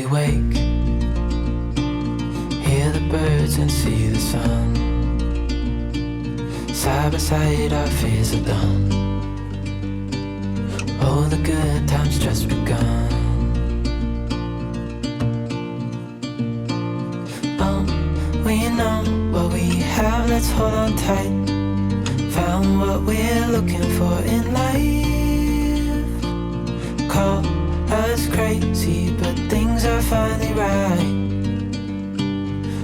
we wake, hear the birds and see the sun. Side by side our fears are done. Oh, the good times just begun. We know what we have, let's hold on tight. Found what we're looking for in life. Call us crazy, but things are finally right.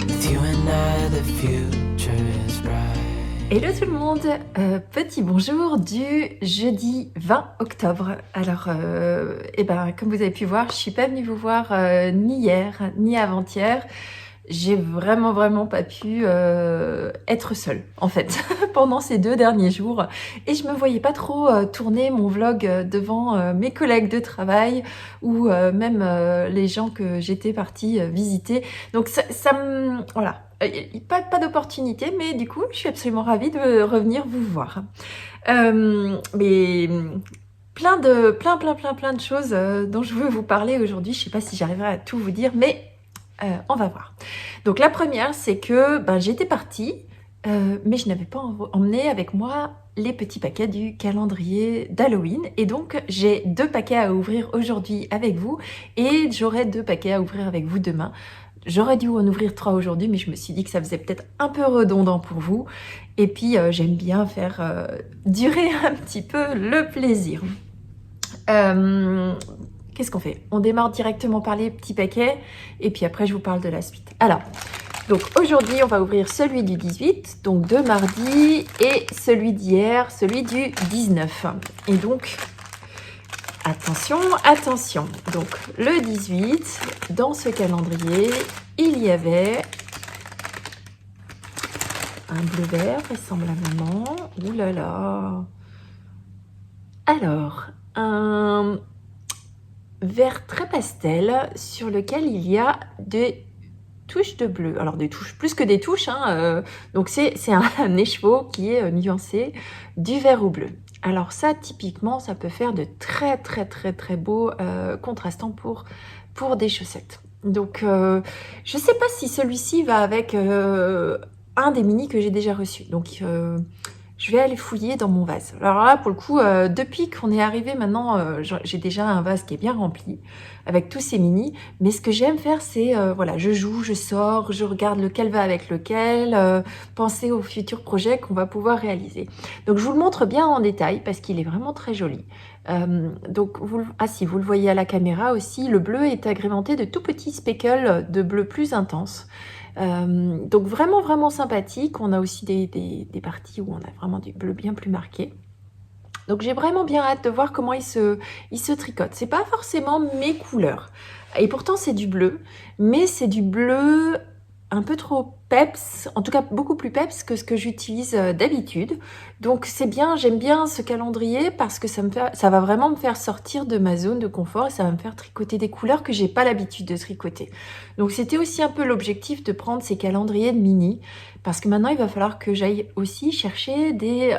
With you and I, the future is bright. Hello tout le monde, petit bonjour du jeudi 20 octobre. Alors, comme vous avez pu voir, je suis pas venue vous voir ni hier, ni avant-hier. J'ai vraiment pas pu être seule, en fait, pendant ces 2 derniers jours. Et je me voyais pas trop tourner mon vlog devant mes collègues de travail ou même les gens que j'étais partie visiter. Donc ça me... Voilà, pas d'opportunité, mais du coup, je suis absolument ravie de revenir vous voir. Mais... plein de choses dont je veux vous parler aujourd'hui. Je sais pas si j'arriverai à tout vous dire, mais... on va voir. Donc la première, c'est que j'étais partie, mais je n'avais pas emmené avec moi les petits paquets du calendrier d'Halloween. Et donc j'ai 2 paquets à ouvrir aujourd'hui avec vous et j'aurai 2 paquets à ouvrir avec vous demain. J'aurais dû en ouvrir 3 aujourd'hui, mais je me suis dit que ça faisait peut-être un peu redondant pour vous. Et puis j'aime bien faire durer un petit peu le plaisir. Qu'est-ce qu'on fait? On démarre directement par les petits paquets et puis après je vous parle de la suite. Alors, donc aujourd'hui on va ouvrir celui du 18, donc de mardi, et celui d'hier, celui du 19. Et donc, attention, donc le 18, dans ce calendrier, il y avait un bleu-vert vraisemblablement. Ouh là là. Alors, un vert très pastel sur lequel il y a des touches de bleu. Alors des touches, plus que des touches, hein, donc c'est un écheveau qui est nuancé du vert au bleu. Alors ça, typiquement, ça peut faire de très beaux contrastants pour des chaussettes. Donc je sais pas si celui-ci va avec un des mini que j'ai déjà reçu. Donc je vais aller fouiller dans mon vase. Alors là, pour le coup, depuis qu'on est arrivé maintenant, j'ai déjà un vase qui est bien rempli avec tous ces mini. Mais ce que j'aime faire, c'est, voilà, je joue, je sors, je regarde lequel va avec lequel, penser aux futurs projets qu'on va pouvoir réaliser. Donc, je vous le montre bien en détail parce qu'il est vraiment très joli. Donc, si vous le voyez à la caméra aussi, le bleu est agrémenté de tout petits speckles de bleu plus intense. Donc vraiment sympathique. On a aussi des parties où on a vraiment du bleu bien plus marqué. Donc j'ai vraiment bien hâte de voir comment il se tricote. C'est pas forcément mes couleurs. Et pourtant c'est du bleu, mais c'est du bleu un peu trop peps, en tout cas beaucoup plus peps que ce que j'utilise d'habitude. Donc c'est bien, j'aime bien ce calendrier parce que ça va vraiment me faire sortir de ma zone de confort et ça va me faire tricoter des couleurs que j'ai pas l'habitude de tricoter. Donc c'était aussi un peu l'objectif de prendre ces calendriers de mini parce que maintenant il va falloir que j'aille aussi chercher des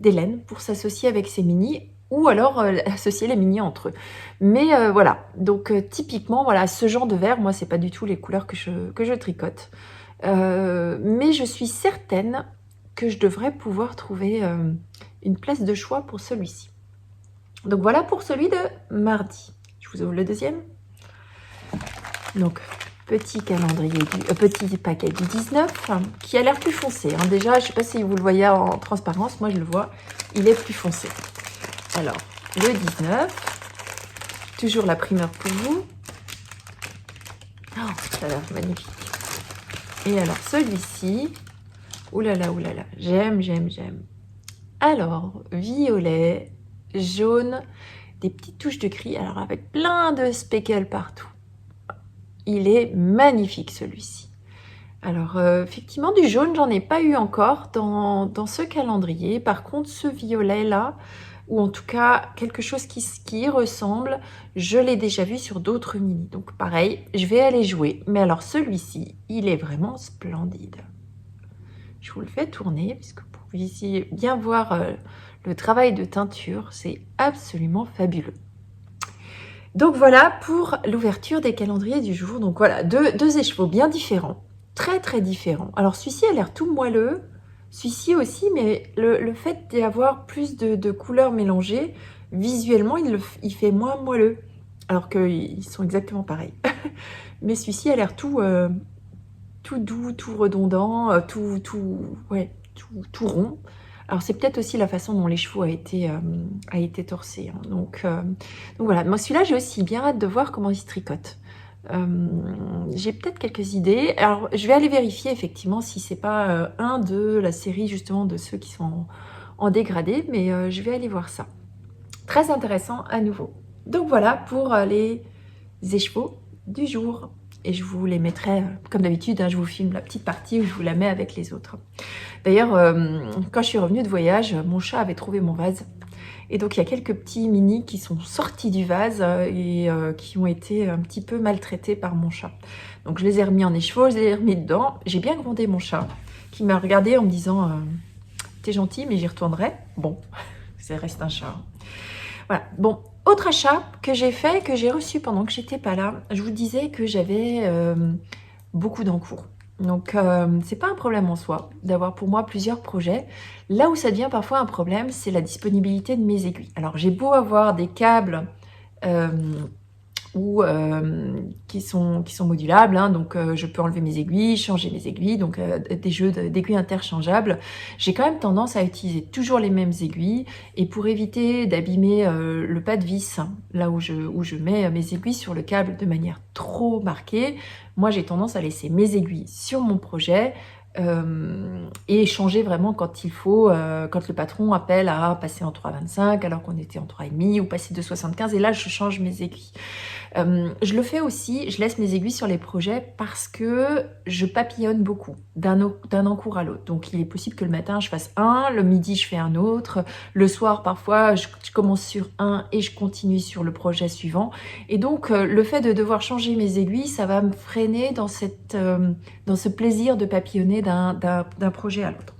laines pour s'associer avec ces mini ou alors associer les mini entre eux. Mais voilà, donc typiquement, voilà, ce genre de vert, moi, c'est pas du tout les couleurs que je tricote. Mais je suis certaine que je devrais pouvoir trouver une place de choix pour celui-ci. Donc voilà pour celui de mardi. Je vous ouvre le deuxième. Donc, petit calendrier, petit paquet du 19, qui a l'air plus foncé. Hein. Déjà, je sais pas si vous le voyez en transparence, moi je le vois, il est plus foncé. Alors, le 19, toujours la primeur pour vous. Oh, ça a l'air magnifique. Et alors, celui-ci, oulala, j'aime. Alors, violet, jaune, des petites touches de gris, alors avec plein de speckles partout. Il est magnifique, celui-ci. Alors, effectivement, du jaune, j'en ai pas eu encore dans ce calendrier. Par contre, ce violet-là, ou en tout cas quelque chose qui y ressemble, je l'ai déjà vu sur d'autres mini. Donc pareil, je vais aller jouer. Mais alors celui-ci, il est vraiment splendide. Je vous le fais tourner, puisque vous puissiez bien voir le travail de teinture. C'est absolument fabuleux. Donc voilà pour l'ouverture des calendriers du jour. Donc voilà, deux écheveaux bien différents, très très différents. Alors celui-ci a l'air tout moelleux, celui-ci aussi, mais le fait d'avoir plus de couleurs mélangées, visuellement il fait moins moelleux, alors qu'ils sont exactement pareils. Mais celui-ci a l'air tout doux, tout redondant, ouais, tout rond. Alors c'est peut-être aussi la façon dont l'écheveau a été torsé, hein. Donc voilà, moi celui-là j'ai aussi bien hâte de voir comment il se tricote. J'ai peut-être quelques idées. Alors je vais aller vérifier effectivement si c'est pas un de la série justement de ceux qui sont en dégradé, mais je vais aller voir ça. Très intéressant à nouveau. Donc voilà pour les écheveaux du jour. Et je vous les mettrai, comme d'habitude, hein, je vous filme la petite partie où je vous la mets avec les autres. D'ailleurs, quand je suis revenue de voyage, mon chat avait trouvé mon vase. Et donc, il y a quelques petits minis qui sont sortis du vase et qui ont été un petit peu maltraités par mon chat. Donc, je les ai remis en écheveau, je les ai remis dedans. J'ai bien grondé mon chat, qui m'a regardé en me disant « T'es gentil, mais j'y retournerai. » Bon, ça reste un chat. Voilà, bon. Autre achat que j'ai fait, que j'ai reçu pendant que j'étais pas là, je vous disais que j'avais beaucoup d'encours. Donc, c'est pas un problème en soi d'avoir pour moi plusieurs projets. Là où ça devient parfois un problème, c'est la disponibilité de mes aiguilles. Alors, j'ai beau avoir des câbles qui sont modulables, hein, donc je peux enlever mes aiguilles, changer mes aiguilles, donc des jeux d'aiguilles interchangeables. J'ai quand même tendance à utiliser toujours les mêmes aiguilles, et pour éviter d'abîmer le pas de vis, hein, là où je mets mes aiguilles sur le câble de manière trop marquée, moi j'ai tendance à laisser mes aiguilles sur mon projet, et changer vraiment quand il faut, quand le patron appelle à passer en 3,25 alors qu'on était en 3,5 ou passer de 75, et là je change mes aiguilles. Je le fais aussi, je laisse mes aiguilles sur les projets parce que je papillonne beaucoup d'un encours à l'autre. Donc il est possible que le matin je fasse un, le midi je fais un autre, le soir parfois je commence sur un et je continue sur le projet suivant. Et donc le fait de devoir changer mes aiguilles, ça va me freiner dans ce plaisir de papillonner d'un projet à l'autre.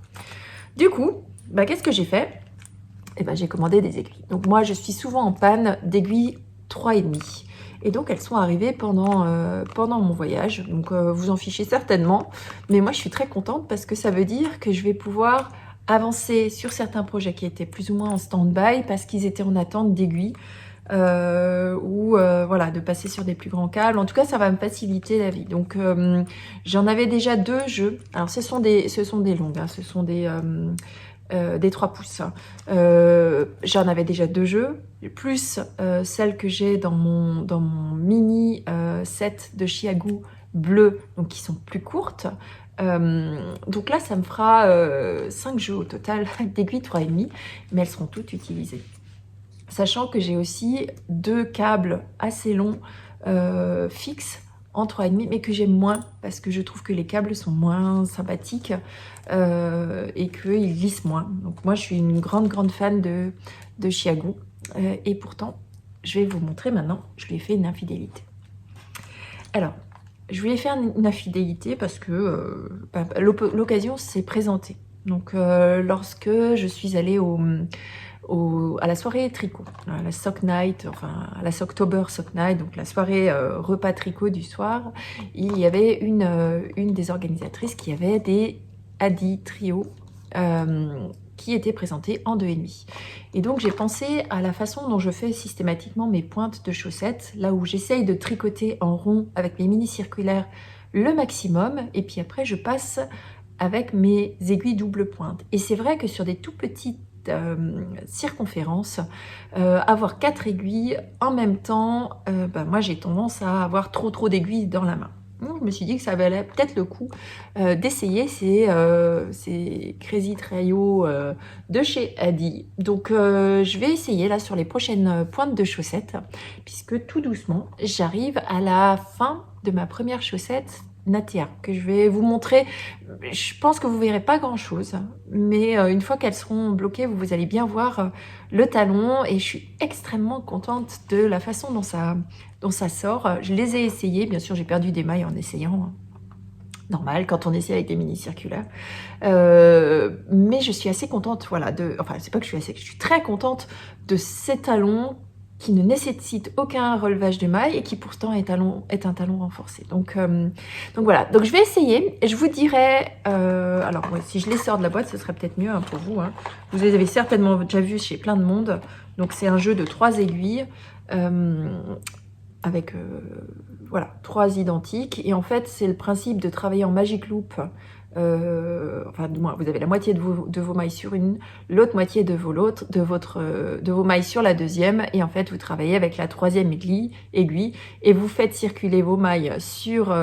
Du coup, qu'est-ce que j'ai fait? J'ai commandé des aiguilles. Donc moi, je suis souvent en panne d'aiguilles 3,5. Et donc, elles sont arrivées pendant mon voyage. Donc, vous en fichez certainement. Mais moi, je suis très contente parce que ça veut dire que je vais pouvoir avancer sur certains projets qui étaient plus ou moins en stand-by parce qu'ils étaient en attente d'aiguilles. Voilà, de passer sur des plus grands câbles. En tout cas, ça va me faciliter la vie. Donc, j'en avais déjà 2 jeux. Alors, ce sont des longues, hein, ce sont des 3 pouces. J'en avais déjà 2 jeux, plus celle que j'ai dans mon mini set de Chiago bleu, donc qui sont plus courtes. Donc là, ça me fera 5 jeux au total d'aiguilles 3,5, mais elles seront toutes utilisées. Sachant que j'ai aussi 2 câbles assez longs fixes en 3,5, mais que j'aime moins parce que je trouve que les câbles sont moins sympathiques et qu'ils glissent moins. Donc moi, je suis une grande fan de Chiago et pourtant, je vais vous montrer maintenant, je lui ai fait une infidélité. Alors, je lui ai fait une infidélité parce que l'occasion s'est présentée. Donc, lorsque je suis allée à la soirée tricot, à la Sock Night, enfin à la Socktober Sock Night, donc la soirée repas tricot du soir, il y avait une des organisatrices qui avait des Adi Trio qui étaient présentés en 2,5. Et donc j'ai pensé à la façon dont je fais systématiquement mes pointes de chaussettes, là où j'essaye de tricoter en rond avec mes mini circulaires le maximum, et puis après je passe avec mes aiguilles double pointe. Et c'est vrai que sur des tout petites circonférence, avoir 4 aiguilles en même temps, moi j'ai tendance à avoir trop d'aiguilles dans la main. Donc, je me suis dit que ça valait peut-être le coup d'essayer ces Crazy Trio de chez Adi. Donc je vais essayer là sur les prochaines pointes de chaussettes, puisque tout doucement j'arrive à la fin de ma première chaussette Natea, que je vais vous montrer. Je pense que vous verrez pas grand chose, mais une fois qu'elles seront bloquées, vous allez bien voir le talon, et je suis extrêmement contente de la façon dont ça sort. Je les ai essayées, bien sûr j'ai perdu des mailles en essayant, hein. Normal quand on essaie avec des mini circulaires, mais je suis assez contente, voilà, enfin c'est pas que je suis très contente de ces talons qui ne nécessite aucun relevage de maille et qui pourtant est un talon renforcé. Donc voilà, donc je vais essayer et je vous dirai, alors ouais, si je les sors de la boîte, ce serait peut-être mieux pour vous. Hein. Vous les avez certainement déjà vus chez plein de monde. Donc c'est un jeu de 3 aiguilles avec voilà, 3 identiques. Et en fait, c'est le principe de travailler en Magic Loop. Enfin, du moins, vous avez la moitié de vos mailles sur une, l'autre moitié de vos mailles sur la deuxième, et en fait, vous travaillez avec la 3e aiguille, et vous faites circuler vos mailles sur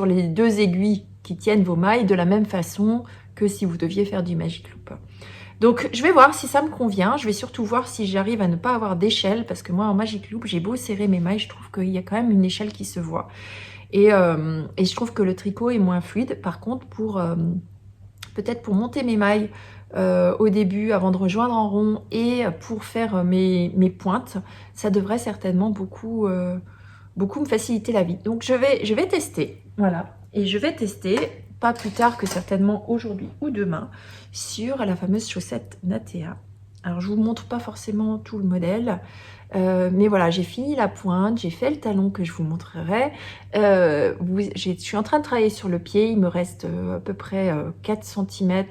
les 2 aiguilles qui tiennent vos mailles de la même façon que si vous deviez faire du Magic Loop. Donc, je vais voir si ça me convient. Je vais surtout voir si j'arrive à ne pas avoir d'échelle, parce que moi, en Magic Loop, j'ai beau serrer mes mailles, je trouve qu'il y a quand même une échelle qui se voit. Et je trouve que le tricot est moins fluide. Par contre, peut-être pour monter mes mailles au début, avant de rejoindre en rond, et pour faire mes pointes, ça devrait certainement beaucoup me faciliter la vie. Donc, je vais tester. Voilà. Et je vais tester, pas plus tard que certainement aujourd'hui ou demain, sur la fameuse chaussette Natea. Alors, je vous montre pas forcément tout le modèle. Mais voilà, j'ai fini la pointe, j'ai fait le talon que je vous montrerai. Je suis en train de travailler sur le pied, il me reste à peu près 4 cm,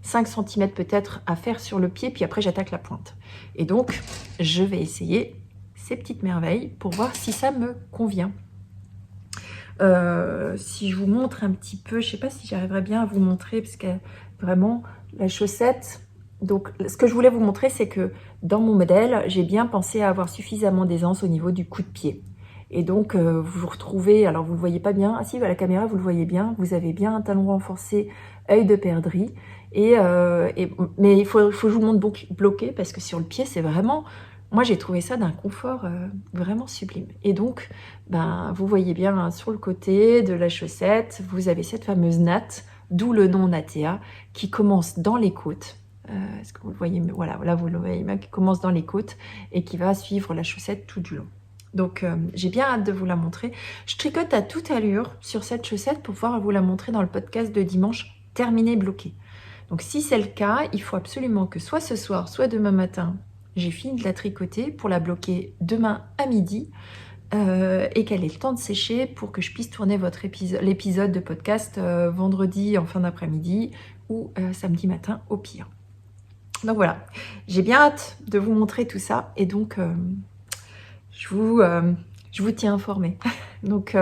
5 cm peut-être à faire sur le pied, puis après j'attaque la pointe. Et donc, je vais essayer ces petites merveilles pour voir si ça me convient. Si je vous montre un petit peu, je ne sais pas si j'arriverai bien à vous montrer, parce que vraiment, la chaussette... Donc, ce que je voulais vous montrer, c'est que dans mon modèle, j'ai bien pensé à avoir suffisamment d'aisance au niveau du coup de pied. Et donc, vous vous retrouvez, alors vous ne le voyez pas bien, ah si, à la caméra, vous le voyez bien, vous avez bien un talon renforcé, œil de perdrix. Mais il faut que je vous montre bloqué, parce que sur le pied, c'est vraiment... Moi, j'ai trouvé ça d'un confort vraiment sublime. Et donc, vous voyez bien hein, sur le côté de la chaussette, vous avez cette fameuse natte, d'où le nom Natea, qui commence dans les côtes. Est-ce que vous le voyez? Voilà, là vous le voyez bien, qui commence dans les côtes et qui va suivre la chaussette tout du long. Donc j'ai bien hâte de vous la montrer. Je tricote à toute allure sur cette chaussette pour pouvoir vous la montrer dans le podcast de dimanche, terminé bloqué. Donc si c'est le cas, il faut absolument que soit ce soir, soit demain matin, j'ai fini de la tricoter pour la bloquer demain à midi et qu'elle ait le temps de sécher pour que je puisse tourner l'épisode de podcast vendredi en fin d'après-midi ou samedi matin au pire. Donc voilà, j'ai bien hâte de vous montrer tout ça et donc je vous tiens informé. Donc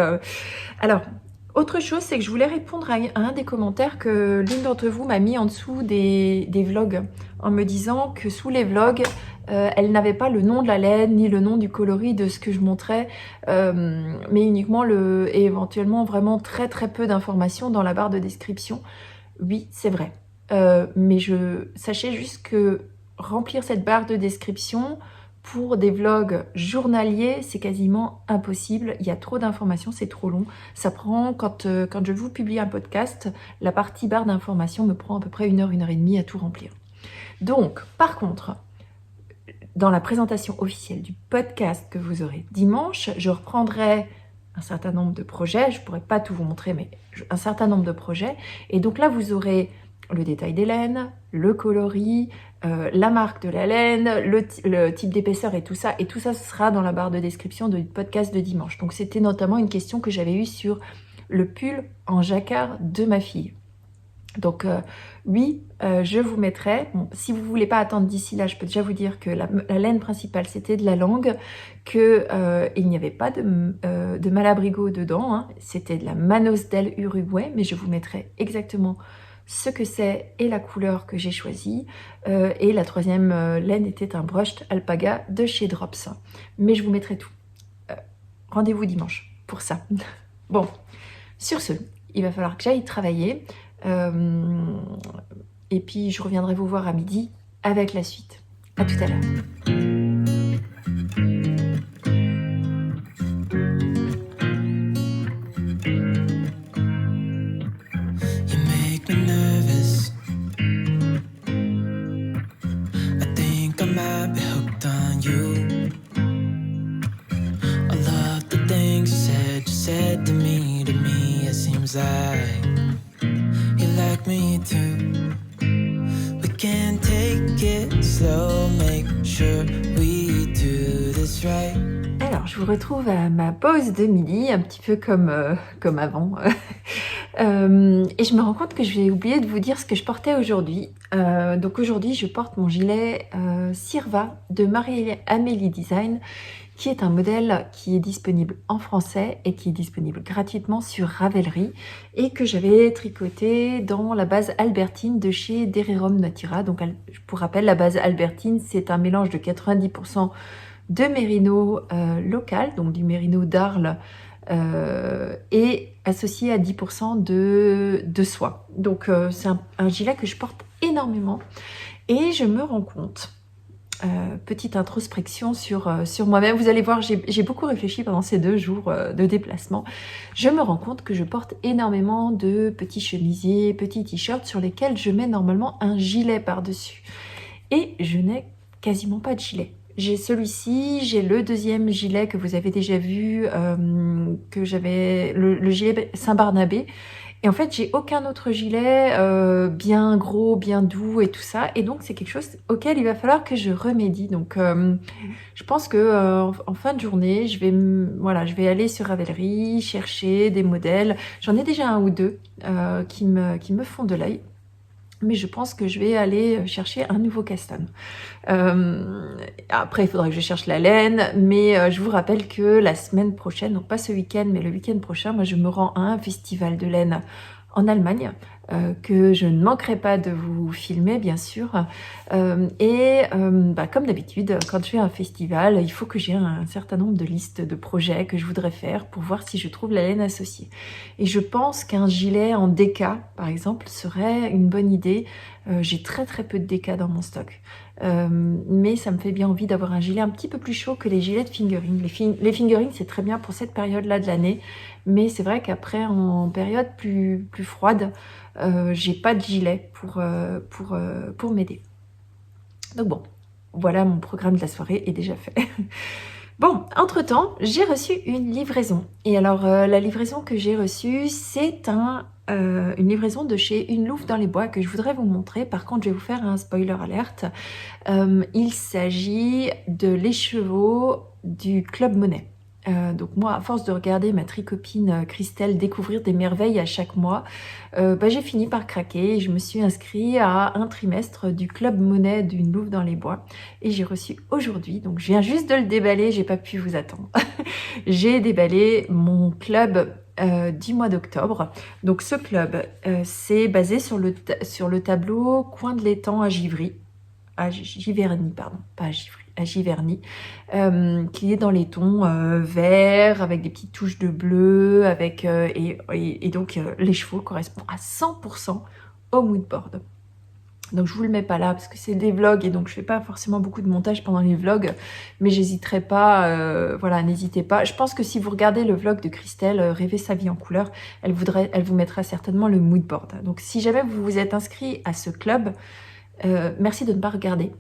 alors, autre chose, c'est que je voulais répondre à un des commentaires que l'une d'entre vous m'a mis en dessous des vlogs en me disant que sous les vlogs, elle n'avait pas le nom de la laine ni le nom du coloris de ce que je montrais, mais uniquement et éventuellement vraiment très très peu d'informations dans la barre de description. Oui, c'est vrai. Mais sachez juste que remplir cette barre de description pour des vlogs journaliers, c'est quasiment impossible. Il y a trop d'informations, c'est trop long. Ça prend, quand je vous publie un podcast, la partie barre d'informations me prend à peu près 1 heure, 1 heure et demie à tout remplir. Donc, par contre, dans la présentation officielle du podcast que vous aurez dimanche, je reprendrai un certain nombre de projets. Je ne pourrai pas tout vous montrer, mais un certain nombre de projets. Et donc là, vous aurez le détail des laines, le coloris, la marque de la laine, le type d'épaisseur et tout ça. Et tout ça, ce sera dans la barre de description du podcast de dimanche. Donc, c'était notamment une question que j'avais eue sur le pull en jacquard de ma fille. Donc, oui, je vous mettrai. Bon, si vous ne voulez pas attendre d'ici là, je peux déjà vous dire que la laine principale, c'était de la langue, qu'il n'y avait pas de Malabrigo dedans. Hein. C'était de la Manos del Uruguay, mais je vous mettrai exactement ce que c'est et la couleur que j'ai choisie. Et la 3e laine était un brushed alpaga de chez Drops. Mais je vous mettrai tout. Rendez-vous dimanche pour ça. Bon, sur ce, il va falloir que j'aille travailler. Et puis je reviendrai vous voir à midi avec la suite. À tout à l'heure. Like you like me too. We can take it slow, make sure we do this right. vous retrouve à ma pause de midi, un petit peu comme avant. Et je me rends compte que j'ai oublié de vous dire ce que je portais aujourd'hui. Donc aujourd'hui, je porte mon gilet Sirva de Marie-Amélie Design, qui est un modèle qui est disponible en français et qui est disponible gratuitement sur Ravelry et que j'avais tricoté dans la base Albertine de chez Dererum Natura. Donc pour rappel, la base Albertine, c'est un mélange de 90% de mérino local, donc du mérino d'Arles, et associé à 10% de soie. Donc c'est un gilet que je porte énormément et je me rends compte, petite introspection sur moi-même, vous allez voir, j'ai beaucoup réfléchi pendant ces 2 jours de déplacement. Je me rends compte que je porte énormément de petits chemisiers, petits t-shirts sur lesquels je mets normalement un gilet par-dessus. Et je n'ai quasiment pas de gilet. J'ai celui-ci, j'ai le deuxième gilet que vous avez déjà vu, que j'avais, le gilet Saint-Barnabé. Et en fait, j'ai aucun autre gilet bien gros, bien doux et tout ça. Et donc, c'est quelque chose auquel il va falloir que je remédie. Donc, je pense que en fin de journée, je vais aller sur Ravelry, chercher des modèles. J'en ai déjà 1 ou 2 qui me font de l'œil. Mais je pense que je vais aller chercher un nouveau castan. Après, il faudra que je cherche la laine, mais je vous rappelle que la semaine prochaine, donc pas ce week-end, mais le week-end prochain, moi je me rends à un festival de laine en Allemagne, que je ne manquerai pas de vous filmer, bien sûr. Comme d'habitude, quand je fais un festival, il faut que j'ai un certain nombre de listes de projets que je voudrais faire pour voir si je trouve la laine associée. Et je pense qu'un gilet en déca, par exemple, serait une bonne idée. J'ai très peu de déca dans mon stock. Mais ça me fait bien envie d'avoir un gilet un petit peu plus chaud que les gilets de fingering. Les fingering, c'est très bien pour cette période-là de l'année, mais c'est vrai qu'après, en période plus froide, j'ai pas de gilet pour m'aider. Donc bon, voilà, mon programme de la soirée est déjà fait. Bon, entre-temps, j'ai reçu une livraison. Et alors, la livraison que j'ai reçue, c'est une livraison de chez Une Louve dans les Bois que je voudrais vous montrer. Par contre, je vais vous faire un spoiler alerte. Il s'agit de l'écheveau du Club Monet. Donc moi, à force de regarder ma tricopine Christelle découvrir des merveilles à chaque mois, j'ai fini par craquer et je me suis inscrite à un trimestre du Club Monet d'Une Louve dans les Bois et j'ai reçu aujourd'hui, donc je viens juste de le déballer, j'ai pas pu vous attendre. J'ai déballé mon club du mois d'octobre. Donc ce club, c'est basé sur le tableau Coin de l'étang à Giverny, pardon, pas à Givry, à Giverny, qui est dans les tons verts avec des petites touches de bleu, et donc les chevaux correspondent à 100% au mood board. Donc je vous le mets pas là parce que c'est des vlogs et donc je fais pas forcément beaucoup de montage pendant les vlogs, mais j'hésiterai pas, voilà, n'hésitez pas. Je pense que si vous regardez le vlog de Christelle, Rêver sa vie en couleur, elle vous mettra certainement le mood board. Donc si jamais vous vous êtes inscrit à ce club, merci de ne pas regarder.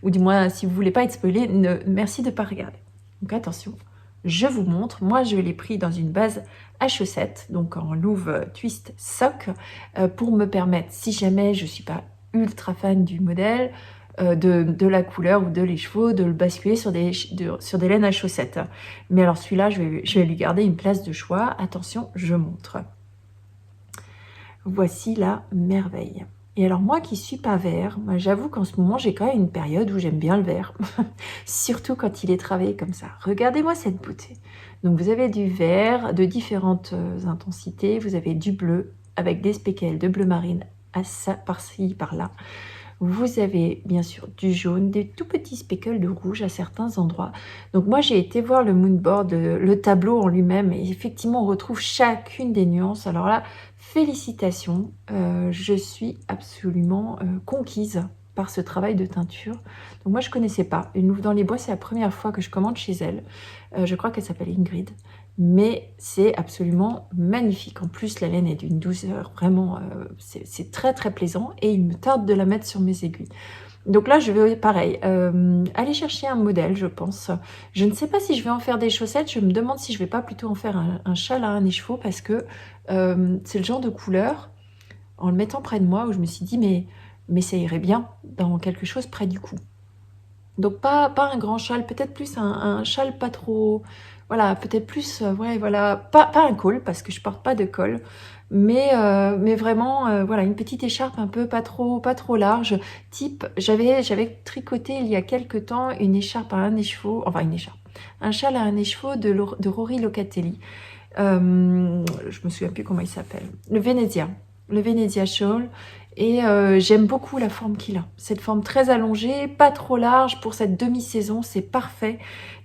Ou du moins, si vous voulez pas être spoilé, merci de ne pas regarder. Donc attention, je vous montre. Moi, je l'ai pris dans une base à chaussettes, donc en louve twist sock, pour me permettre, si jamais je suis pas ultra fan du modèle, de la couleur ou de l'écheveau, de le basculer sur des laines à chaussettes. Mais alors celui-là, je vais lui garder une place de choix. Attention, je montre. Voici la merveille. Et alors moi qui suis pas vert, j'avoue qu'en ce moment j'ai quand même une période où j'aime bien le vert, surtout quand il est travaillé comme ça. Regardez-moi cette beauté. Donc vous avez du vert de différentes intensités, vous avez du bleu avec des speckles de bleu marine par-ci, par-là. Vous avez bien sûr du jaune, des tout petits speckles de rouge à certains endroits. Donc moi j'ai été voir le moodboard, le tableau en lui-même, et effectivement on retrouve chacune des nuances. Alors là, félicitations, je suis absolument conquise par ce travail de teinture. Donc moi je connaissais pas. Une Louve dans les Bois, c'est la première fois que je commande chez elle. Je crois qu'elle s'appelle Ingrid. Mais c'est absolument magnifique. En plus, la laine est d'une douceur, vraiment, c'est très plaisant. Et il me tarde de la mettre sur mes aiguilles. Donc là, je vais, pareil, aller chercher un modèle, je pense. Je ne sais pas si je vais en faire des chaussettes. Je me demande si je vais pas plutôt en faire un châle à un écheveau, parce que c'est le genre de couleur, en le mettant près de moi, où je me suis dit, mais ça irait bien dans quelque chose près du cou. Donc pas un grand châle, peut-être plus un châle pas trop... Voilà, peut-être plus, ouais, voilà, pas un col, parce que je porte pas de col, mais vraiment, voilà, une petite écharpe un peu pas trop large, type, j'avais tricoté il y a quelque temps une écharpe à un écheveau, enfin une écharpe, un châle à un écheveau de Rory Locatelli. Je me souviens plus comment il s'appelle, le Venezia Shawl, et j'aime beaucoup la forme qu'il a, cette forme très allongée, pas trop large pour cette demi-saison, c'est parfait.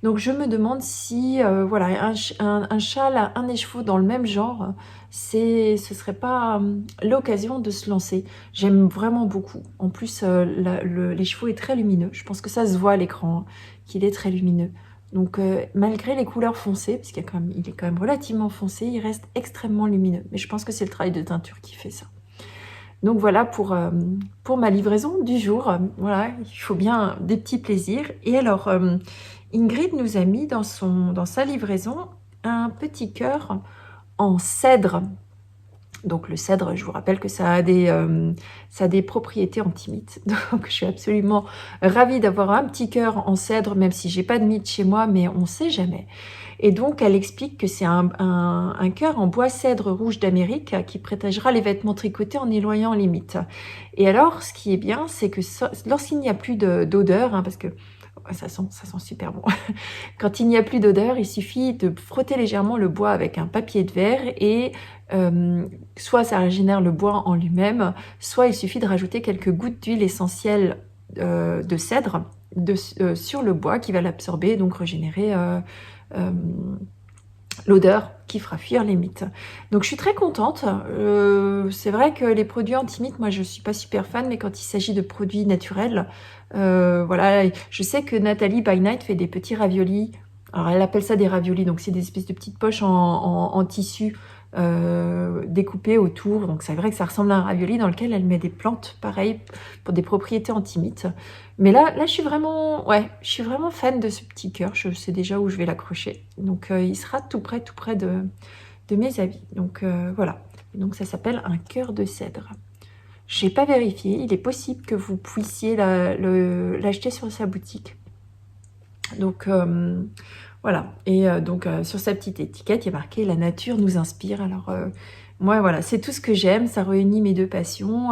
Donc je me demande si voilà, un châle à un écheveau dans le même genre, ce serait pas l'occasion de se lancer. J'aime vraiment beaucoup. En plus, l'écheveau est très lumineux. Je pense que ça se voit à l'écran, hein, qu'il est très lumineux. Donc malgré les couleurs foncées, parce qu'il est quand même relativement foncé, il reste extrêmement lumineux. Mais je pense que c'est le travail de teinture qui fait ça. Donc voilà pour ma livraison du jour. Voilà, il faut bien des petits plaisirs. Et alors, Ingrid nous a mis dans sa livraison un petit cœur en cèdre. Donc le cèdre, je vous rappelle que ça a des propriétés anti-mythes. Donc je suis absolument ravie d'avoir un petit cœur en cèdre, même si j'ai pas de mythe chez moi, mais on sait jamais. Et donc elle explique que c'est un cœur en bois cèdre rouge d'Amérique qui protégera les vêtements tricotés en éloignant les mythes. Et alors ce qui est bien, c'est que lorsqu'il n'y a plus d'odeur, hein, parce que ça sent super bon. Quand il n'y a plus d'odeur, il suffit de frotter légèrement le bois avec un papier de verre et soit ça régénère le bois en lui-même, soit il suffit de rajouter quelques gouttes d'huile essentielle de cèdre sur le bois qui va l'absorber, donc régénérer l'odeur qui fera fuir les mythes. Donc je suis très contente. C'est vrai que les produits anti-mythes, moi je suis pas super fan, mais quand il s'agit de produits naturels, voilà, je sais que Nathalie by Night fait des petits raviolis. Alors elle appelle ça des raviolis, donc c'est des espèces de petites poches en tissu découpées autour. Donc c'est vrai que ça ressemble à un ravioli dans lequel elle met des plantes, pareil, pour des propriétés anti-mythes. Mais là je suis vraiment fan de ce petit cœur. Je sais déjà où je vais l'accrocher. Donc il sera tout près de mes habits. Donc voilà. Donc ça s'appelle un cœur de cèdre. Je n'ai pas vérifié. Il est possible que vous puissiez l'acheter sur sa boutique. Donc voilà. Et donc sur sa petite étiquette, il y a marqué « La nature nous inspire ». Alors moi voilà, c'est tout ce que j'aime. Ça réunit mes deux passions,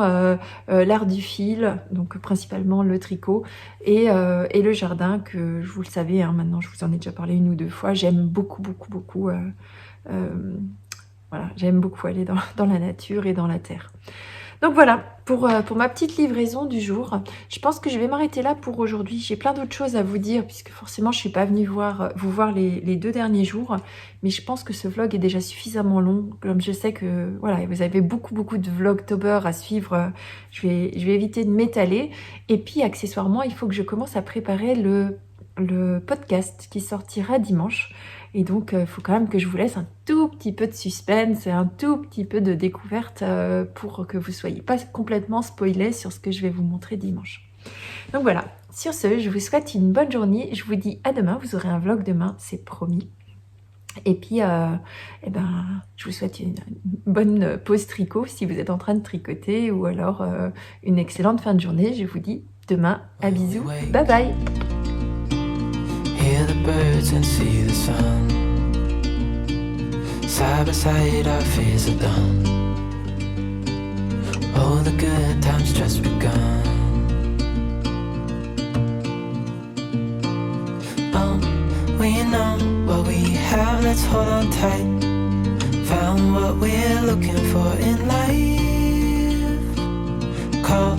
l'art du fil, donc principalement le tricot, et le jardin que vous le savez, hein, maintenant je vous en ai déjà parlé une ou deux fois. J'aime beaucoup. Voilà, j'aime beaucoup aller dans la nature et dans la terre. Donc voilà, pour ma petite livraison du jour. Je pense que je vais m'arrêter là pour aujourd'hui. J'ai plein d'autres choses à vous dire, puisque forcément je ne suis pas venue vous voir les 2 derniers jours. Mais je pense que ce vlog est déjà suffisamment long. Comme je sais que voilà, vous avez beaucoup de vlogtober à suivre, je vais éviter de m'étaler. Et puis accessoirement, il faut que je commence à préparer le podcast qui sortira dimanche. Et donc, il faut quand même que je vous laisse un tout petit peu de suspense et un tout petit peu de découverte pour que vous ne soyez pas complètement spoilés sur ce que je vais vous montrer dimanche. Donc voilà, sur ce, je vous souhaite une bonne journée. Je vous dis à demain, vous aurez un vlog demain, c'est promis. Et puis, je vous souhaite une bonne pause tricot si vous êtes en train de tricoter, ou alors une excellente fin de journée. Je vous dis demain, à bisous, bye bye. Hear the birds and see the sun. Side by side our fears are done. Oh, the good times just begun. We know what we have, let's hold on tight. Found what we're looking for in life. Call